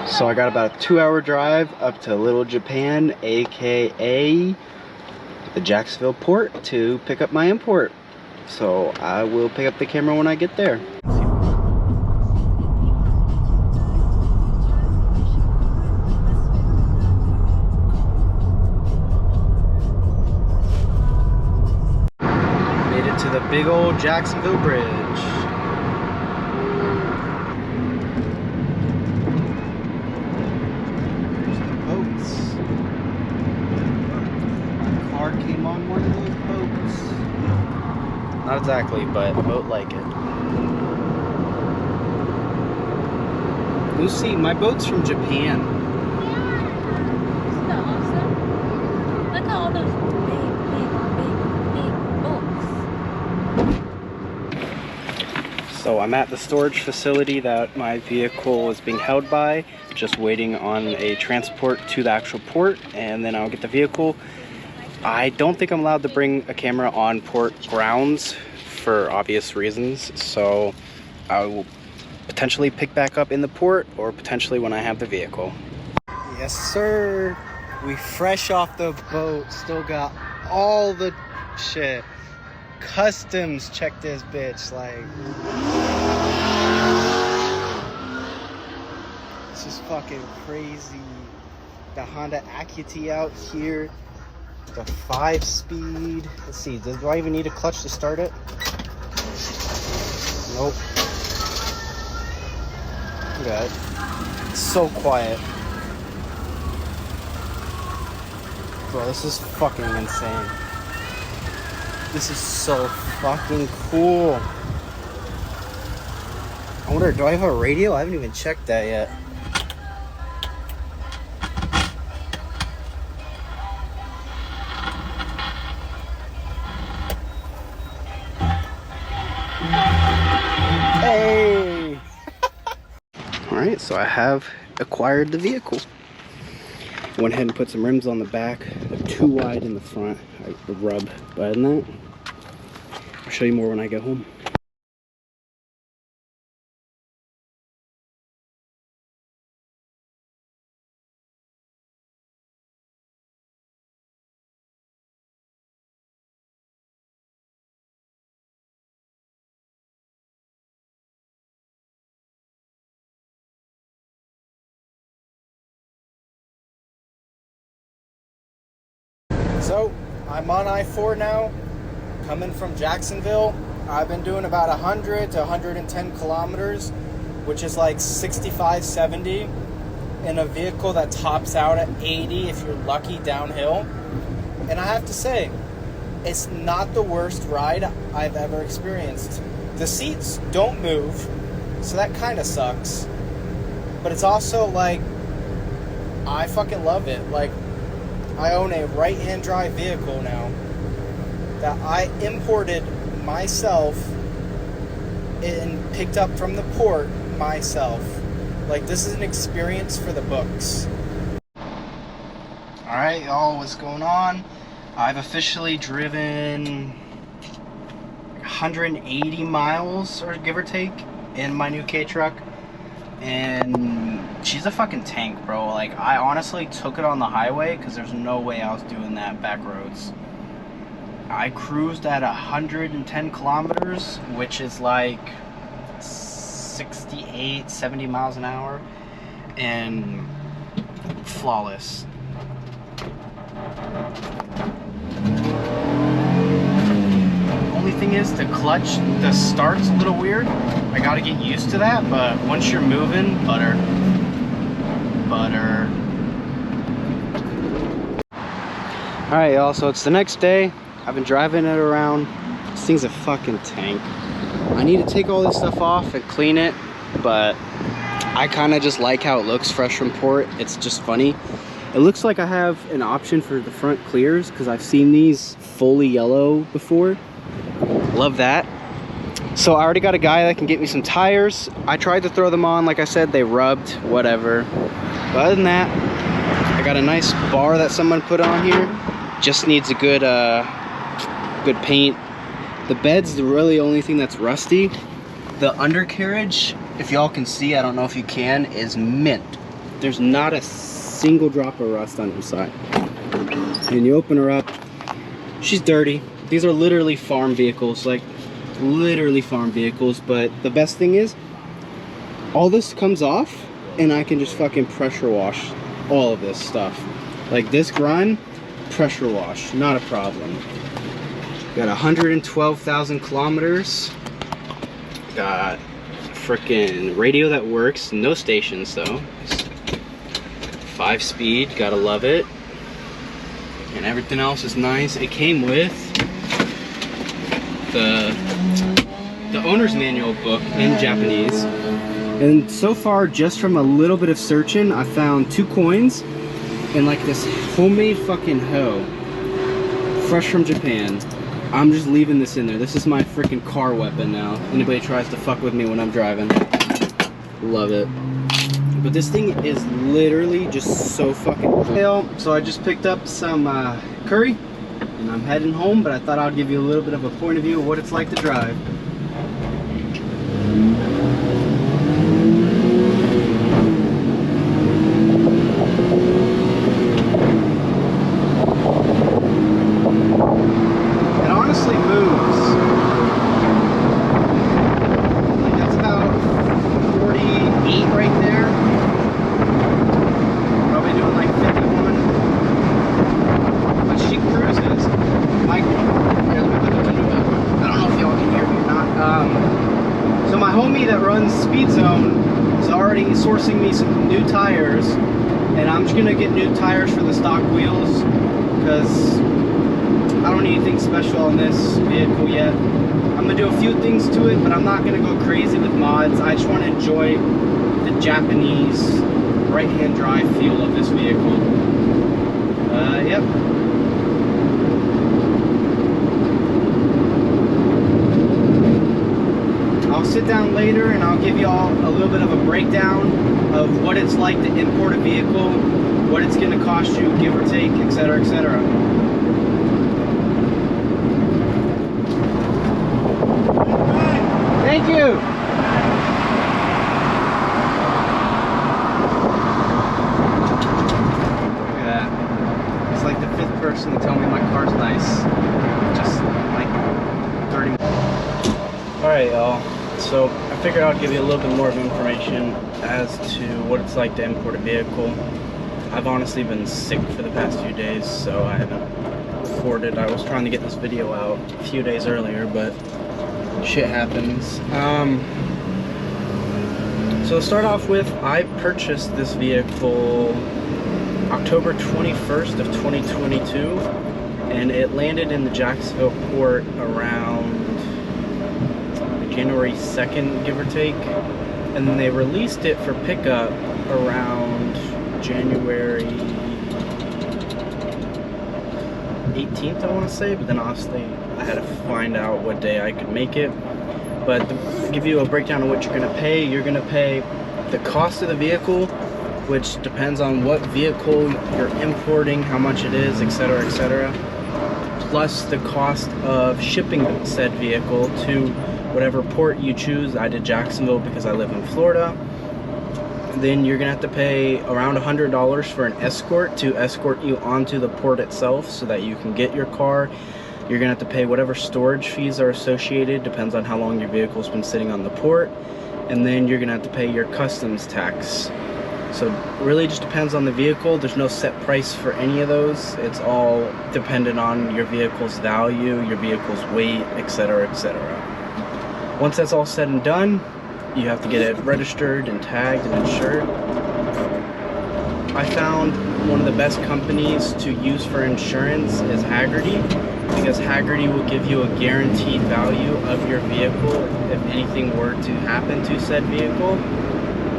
So I got about a 2-hour drive up to Little Japan, aka the Jacksonville port, to pick up my import. So I will pick up the camera when I get there. Made it to the big old Jacksonville Bridge. Came on one of those boats. Not exactly, but a boat like it. Lucy, my boat's from Japan. Yeah. Isn't that awesome? Look at all those big boats. So I'm at the storage facility that my vehicle is being held by, just waiting on a transport to the actual port, and then I'll get the vehicle. I don't think I'm allowed to bring a camera on port grounds for obvious reasons, so I will potentially pick back up in the port or potentially when I have the vehicle. Yes, sir. We fresh off the boat, still got all the shit. Customs check this bitch, like. This is fucking crazy. The Honda Acty out here. The 5-speed. Let's see, do I even need a clutch to start it? Nope. Look at it. It's so quiet. Bro, this is fucking insane. This is so fucking cool. I wonder, do I have a radio? I haven't even checked that yet. Hey! Alright, so I have acquired the vehicle. Went ahead and put some rims on the back. They're too wide in the front. I rub. But other than that, I'll show you more when I get home. So, I'm on I-4 now, coming from Jacksonville. I've been doing about 100 to 110 kilometers, which is like 65, 70, in a vehicle that tops out at 80 if you're lucky downhill. And I have to say, it's not the worst ride I've ever experienced. The seats don't move, so that kind of sucks. But it's also like, I fucking love it. Like, I own a right-hand drive vehicle now that I imported myself and picked up from the port myself. Like, this is an experience for the books. Alright, y'all, what's going on? I've officially driven 180 miles, or give or take, in my new K-Truck. And she's a fucking tank, bro. Like, I honestly took it on the highway because there's no way I was doing that back roads. I cruised at 110 kilometers, which is like 68, 70 miles an hour, and flawless. Only thing is, the clutch, the start's a little weird. I gotta get used to that, but once you're moving, butter. Alright, y'all, so it's the next day. I've been driving it around. This thing's a fucking tank. I need to take all this stuff off and clean it, but I kind of just like how it looks fresh from port. It's just funny. It looks like I have an option for the front clears because I've seen these fully yellow before. Love that. So I already got a guy that can get me some tires. I tried to throw them on, like I said, they rubbed, whatever. But other than that, I got a nice bar that someone put on here. Just needs a good good paint. The bed's the really only thing that's rusty. The undercarriage, if y'all can see, I don't know if you can, is mint. there's not a single drop of rust on inside. And you open her up, she's dirty. These are literally farm vehicles, like literally farm vehicles. But the best thing is, all this comes off and I can just fucking pressure wash all of this stuff. Like this grime, pressure wash, not a problem. Got 112,000 kilometers. Got freaking radio that works, no stations though. 5-speed, gotta love it. And everything else is nice. It came with the owner's manual book in Japanese. And so far, just from a little bit of searching, I found 2 coins and like this homemade fucking hoe, fresh from Japan. I'm just leaving this in there. This is my freaking car weapon now. Anybody tries to fuck with me when I'm driving. Love it. But this thing is literally just so fucking cool. So I just picked up some curry and I'm heading home, but I thought I'd give you a little bit of a point of view of what it's like to drive. Sourcing me some new tires, and I'm just gonna get new tires for the stock wheels because I don't need anything special on this vehicle yet. I'm gonna do a few things to it, but I'm not gonna go crazy with mods. I just want to enjoy the Japanese right-hand drive feel of this vehicle. Yep. I'll sit down later and I'll give you all a little bit of a breakdown of what it's like to import a vehicle, what it's going to cost you, give or take, etc., etc. Thank you. Look at that. It's like the 5th person to tell me my car's nice. Just like 30 minutes. Alright, y'all. So I figured I'd give you a little bit more of information as to what it's like to import a vehicle. I've honestly been sick for the past few days, so I haven't recorded. I was trying to get this video out a few days earlier, but shit happens. So to start off with, I purchased this vehicle October 21st of 2022, and it landed in the Jacksonville port around January 2nd, give or take, and then they released it for pickup around January 18th, I want to say, but then honestly I had to find out what day I could make it. But to give you a breakdown of what you're going to pay, you're going to pay the cost of the vehicle, which depends on what vehicle you're importing, how much it is, etc., etc., plus the cost of shipping said vehicle to whatever port you choose. I did Jacksonville because I live in Florida. Then you're gonna have to pay around $100 for an escort to escort you onto the port itself so that you can get your car. You're gonna have to pay whatever storage fees are associated, depends on how long your vehicle's been sitting on the port. And then you're gonna have to pay your customs tax. So it really just depends on the vehicle. There's no set price for any of those. It's all dependent on your vehicle's value, your vehicle's weight, etc., etc. Once that's all said and done, you have to get it registered and tagged and insured. I found one of the best companies to use for insurance is Haggerty, because Haggerty will give you a guaranteed value of your vehicle if anything were to happen to said vehicle.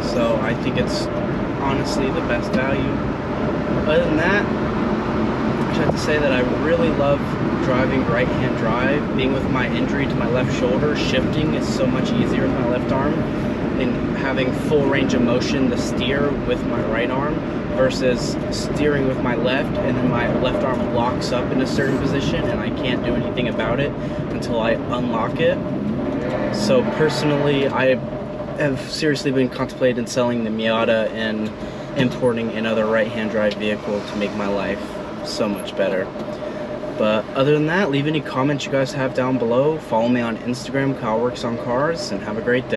So I think it's honestly the best value. Other than that, I just have to say that I really love driving right-hand drive. Being with my injury to my left shoulder, shifting is so much easier with my left arm, and having full range of motion to steer with my right arm versus steering with my left, and then my left arm locks up in a certain position and I can't do anything about it until I unlock it. So personally, I have seriously been contemplating selling the Miata and importing another right-hand drive vehicle to make my life so much better. But other than that, leave any comments you guys have down below. Follow me on Instagram, kyleworksoncars, and have a great day.